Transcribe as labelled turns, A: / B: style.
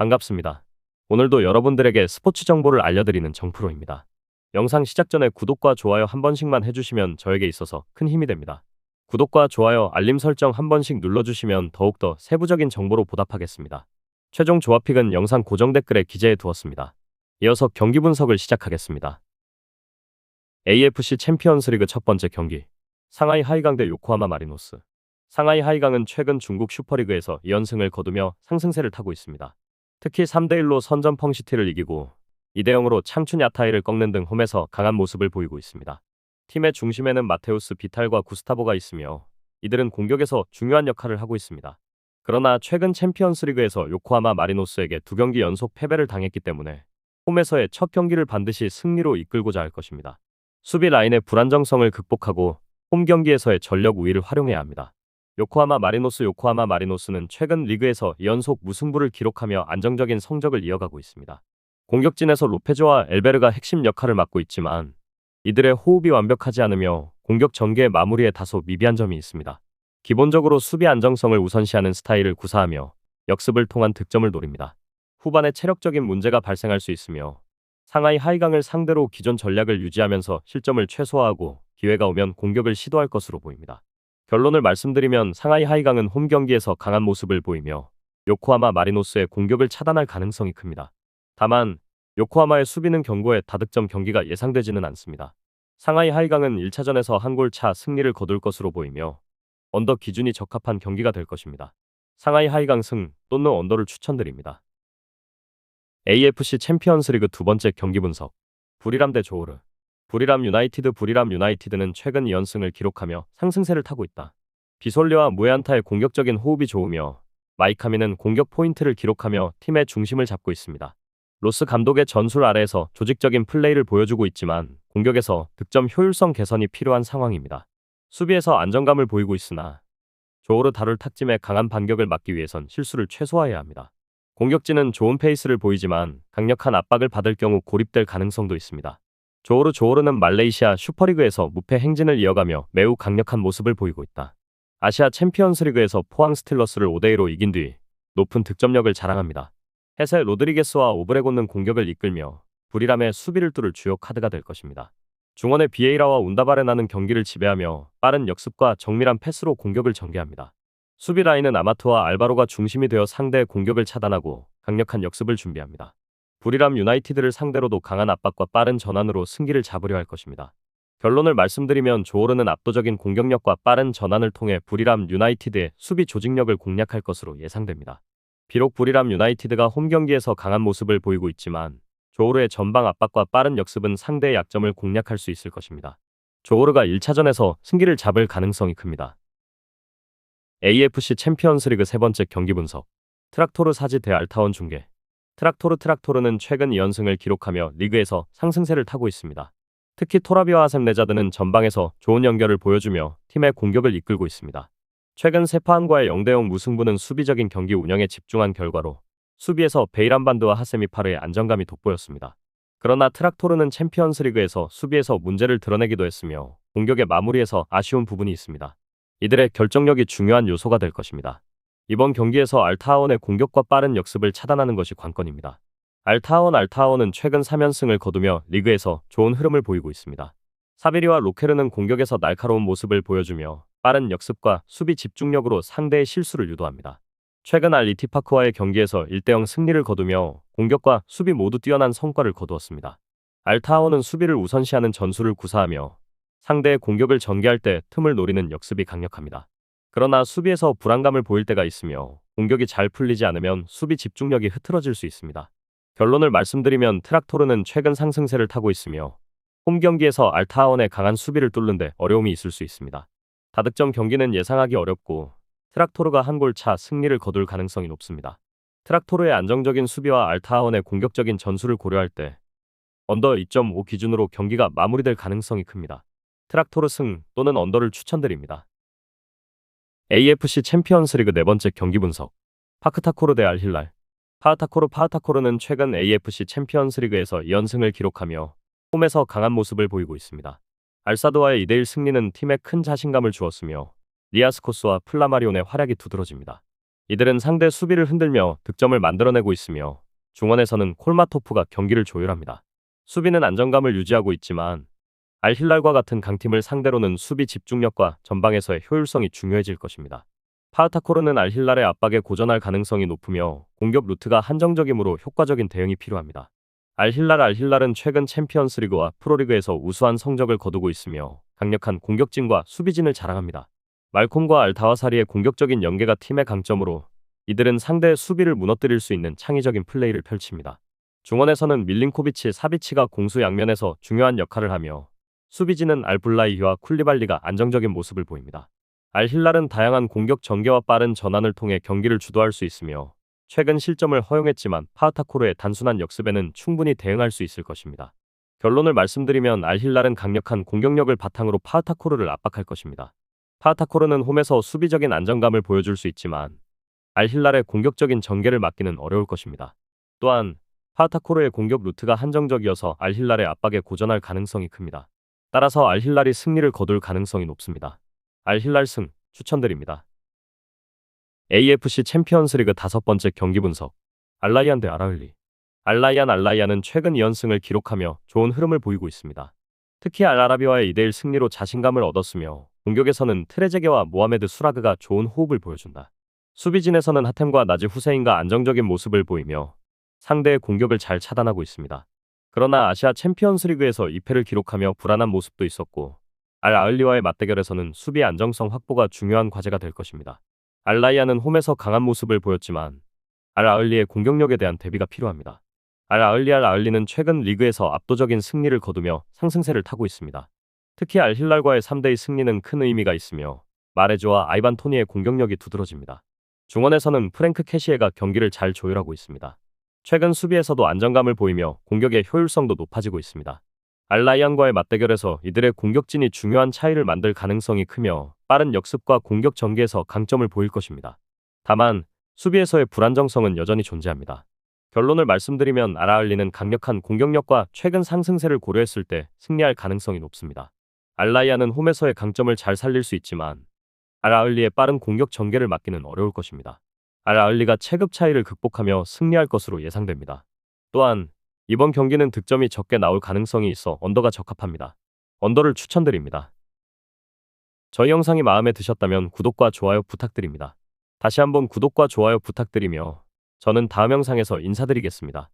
A: 반갑습니다. 오늘도 여러분들에게 스포츠 정보를 알려드리는 정프로입니다. 영상 시작 전에 구독과 좋아요 한 번씩만 해주시면 저에게 있어서 큰 힘이 됩니다. 구독과 좋아요, 알림 설정 한 번씩 눌러주시면 더욱더 세부적인 정보로 보답하겠습니다. 최종 조합픽은 영상 고정 댓글에 기재해 두었습니다. 이어서 경기 분석을 시작하겠습니다. AFC 챔피언스리그 첫 번째 경기, 상하이 하이강 대 요코하마 마리노스. 상하이 하이강은 최근 중국 슈퍼리그에서 2연승을 거두며 상승세를 타고 있습니다. 특히 3대1로 선전 펑시티를 이기고 2대0으로 창춘 야타이를 꺾는 등 홈에서 강한 모습을 보이고 있습니다. 팀의 중심에는 마테우스 비탈과 구스타보가 있으며 이들은 공격에서 중요한 역할을 하고 있습니다. 그러나 최근 챔피언스리그에서 요코하마 마리노스에게 2경기 연속 패배를 당했기 때문에 홈에서의 첫 경기를 반드시 승리로 이끌고자 할 것입니다. 수비 라인의 불안정성을 극복하고 홈 경기에서의 전력 우위를 활용해야 합니다. 요코하마 마리노스는 최근 리그에서 연속 무승부를 기록하며 안정적인 성적을 이어가고 있습니다. 공격진에서 로페조와 엘베르가 핵심 역할을 맡고 있지만 이들의 호흡이 완벽하지 않으며 공격 전개의 마무리에 다소 미비한 점이 있습니다. 기본적으로 수비 안정성을 우선시하는 스타일을 구사하며 역습을 통한 득점을 노립니다. 후반에 체력적인 문제가 발생할 수 있으며 상하이 하이강을 상대로 기존 전략을 유지하면서 실점을 최소화하고 기회가 오면 공격을 시도할 것으로 보입니다. 결론을 말씀드리면 상하이 하이강은 홈 경기에서 강한 모습을 보이며 요코하마 마리노스의 공격을 차단할 가능성이 큽니다. 다만 요코하마의 수비는 견고해 다득점 경기가 예상되지는 않습니다. 상하이 하이강은 1차전에서 한 골 차 승리를 거둘 것으로 보이며 언더 기준이 적합한 경기가 될 것입니다. 상하이 하이강 승 또는 언더를 추천드립니다. AFC 챔피언스리그 두 번째 경기 분석, 부리람 대 조오르. 부리람 유나이티드는 최근 2연승을 기록하며 상승세를 타고 있다. 비솔리와 무에안타의 공격적인 호흡이 좋으며 마이카미는 공격 포인트를 기록하며 팀의 중심을 잡고 있습니다. 로스 감독의 전술 아래에서 조직적인 플레이를 보여주고 있지만 공격에서 득점 효율성 개선이 필요한 상황입니다. 수비에서 안정감을 보이고 있으나 조오르 다룰 탁짐에 강한 반격을 막기 위해선 실수를 최소화해야 합니다. 공격진은 좋은 페이스를 보이지만 강력한 압박을 받을 경우 고립될 가능성도 있습니다. 조오르는 말레이시아 슈퍼리그에서 무패 행진을 이어가며 매우 강력한 모습을 보이고 있다. 아시아 챔피언스리그에서 포항 스틸러스를 5대2로 이긴 뒤 높은 득점력을 자랑합니다. 헤세 로드리게스와 오브레곤는 공격을 이끌며 부리람의 수비를 뚫을 주요 카드가 될 것입니다. 중원의 비에이라와 운다바레나는 경기를 지배하며 빠른 역습과 정밀한 패스로 공격을 전개합니다. 수비 라인은 아마트와 알바로가 중심이 되어 상대의 공격을 차단하고 강력한 역습을 준비합니다. 부리람 유나이티드를 상대로도 강한 압박과 빠른 전환으로 승기를 잡으려 할 것입니다. 결론을 말씀드리면 조오르는 압도적인 공격력과 빠른 전환을 통해 부리람 유나이티드의 수비 조직력을 공략할 것으로 예상됩니다. 비록 부리람 유나이티드가 홈 경기에서 강한 모습을 보이고 있지만 조오르의 전방 압박과 빠른 역습은 상대의 약점을 공략할 수 있을 것입니다. 조오르가 1차전에서 승기를 잡을 가능성이 큽니다. AFC 챔피언스리그 세 번째 경기 분석, 트락토르 사지 대 알타원 중계. 트락토르는 최근 2연승을 기록하며 리그에서 상승세를 타고 있습니다. 특히 토라비와 아셈 레자드는 전방에서 좋은 연결을 보여주며 팀의 공격을 이끌고 있습니다. 최근 세파함과의 0대0 무승부는 수비적인 경기 운영에 집중한 결과로 수비에서 베이람반드와 하세미파르의 안정감이 돋보였습니다. 그러나 트락토르는 챔피언스리그에서 수비에서 문제를 드러내기도 했으며 공격의 마무리에서 아쉬운 부분이 있습니다. 이들의 결정력이 중요한 요소가 될 것입니다. 이번 경기에서 알타원의 공격과 빠른 역습을 차단하는 것이 관건입니다. 알타원은 최근 3연승을 거두며 리그에서 좋은 흐름을 보이고 있습니다. 사비리와 로케르는 공격에서 날카로운 모습을 보여주며 빠른 역습과 수비 집중력으로 상대의 실수를 유도합니다. 최근 이티파크와의 경기에서 1대0 승리를 거두며 공격과 수비 모두 뛰어난 성과를 거두었습니다. 알타원은 수비를 우선시하는 전술을 구사하며 상대의 공격을 전개할 때 틈을 노리는 역습이 강력합니다. 그러나 수비에서 불안감을 보일 때가 있으며 공격이 잘 풀리지 않으면 수비 집중력이 흐트러질 수 있습니다. 결론을 말씀드리면 트락토르는 최근 상승세를 타고 있으며 홈 경기에서 알타원의 강한 수비를 뚫는데 어려움이 있을 수 있습니다. 다득점 경기는 예상하기 어렵고 트락토르가 한 골 차 승리를 거둘 가능성이 높습니다. 트락토르의 안정적인 수비와 알타원의 공격적인 전술을 고려할 때 언더 2.5 기준으로 경기가 마무리될 가능성이 큽니다. 트락토르 승 또는 언더를 추천드립니다. AFC 챔피언스리그 네 번째 경기 분석, 파크타코르 대 알힐랄. 파하타코르는 최근 AFC 챔피언스리그에서 2연승을 기록하며 홈에서 강한 모습을 보이고 있습니다. 알사드와의 2대1 승리는 팀에 큰 자신감을 주었으며 리아스코스와 플라마리온의 활약이 두드러집니다. 이들은 상대 수비를 흔들며 득점을 만들어내고 있으며 중원에서는 콜마토프가 경기를 조율합니다. 수비는 안정감을 유지하고 있지만 알힐랄과 같은 강팀을 상대로는 수비 집중력과 전방에서의 효율성이 중요해질 것입니다. 파흐타코르는 알힐랄의 압박에 고전할 가능성이 높으며 공격 루트가 한정적이므로 효과적인 대응이 필요합니다. 알힐랄은 최근 챔피언스리그와 프로리그에서 우수한 성적을 거두고 있으며 강력한 공격진과 수비진을 자랑합니다. 말콤과 알타와사리의 공격적인 연계가 팀의 강점으로 이들은 상대의 수비를 무너뜨릴 수 있는 창의적인 플레이를 펼칩니다. 중원에서는 밀린코비치, 사비치가 공수 양면에서 중요한 역할을 하며 수비진은 알블라이히와 쿨리발리가 안정적인 모습을 보입니다. 알힐랄은 다양한 공격 전개와 빠른 전환을 통해 경기를 주도할 수 있으며 최근 실점을 허용했지만 파흐타코르의 단순한 역습에는 충분히 대응할 수 있을 것입니다. 결론을 말씀드리면 알힐랄은 강력한 공격력을 바탕으로 파흐타코르를 압박할 것입니다. 파흐타코르는 홈에서 수비적인 안정감을 보여줄 수 있지만 알힐랄의 공격적인 전개를 막기는 어려울 것입니다. 또한 파흐타코르의 공격 루트가 한정적이어서 알힐랄의 압박에 고전할 가능성이 큽니다. 따라서 알힐랄이 승리를 거둘 가능성이 높습니다. 알힐랄 승 추천드립니다. AFC 챔피언스리그 5번째 경기 분석. 알라이안 대 알아흘리. 알라이안은 최근 2연승을 기록하며 좋은 흐름을 보이고 있습니다. 특히 알아라비와의 2대1 승리로 자신감을 얻었으며 공격에서는 트레제게와 모하메드 수라그가 좋은 호흡을 보여준다. 수비진에서는 하템과 나지 후세인과 안정적인 모습을 보이며 상대의 공격을 잘 차단하고 있습니다. 그러나 아시아 챔피언스리그에서 2패를 기록하며 불안한 모습도 있었고 알아흘리와의 맞대결에서는 수비 안정성 확보가 중요한 과제가 될 것입니다. 알라이안은 홈에서 강한 모습을 보였지만 알아흘리의 공격력에 대한 대비가 필요합니다. 알아흘리는 최근 리그에서 압도적인 승리를 거두며 상승세를 타고 있습니다. 특히 알힐랄과의 3대2 승리는 큰 의미가 있으며 마레즈와 아이반 토니의 공격력이 두드러집니다. 중원에서는 프랭크 캐시에가 경기를 잘 조율하고 있습니다. 최근 수비에서도 안정감을 보이며 공격의 효율성도 높아지고 있습니다. 알라이안과의 맞대결에서 이들의 공격진이 중요한 차이를 만들 가능성이 크며 빠른 역습과 공격 전개에서 강점을 보일 것입니다. 다만 수비에서의 불안정성은 여전히 존재합니다. 결론을 말씀드리면 알아흘리는 강력한 공격력과 최근 상승세를 고려했을 때 승리할 가능성이 높습니다. 알라이안은 홈에서의 강점을 잘 살릴 수 있지만 알아흘리의 빠른 공격 전개를 막기는 어려울 것입니다. 알아흘리가 체급 차이를 극복하며 승리할 것으로 예상됩니다. 또한 이번 경기는 득점이 적게 나올 가능성이 있어 언더가 적합합니다. 언더를 추천드립니다. 저희 영상이 마음에 드셨다면 구독과 좋아요 부탁드립니다. 다시 한번 구독과 좋아요 부탁드리며 저는 다음 영상에서 인사드리겠습니다.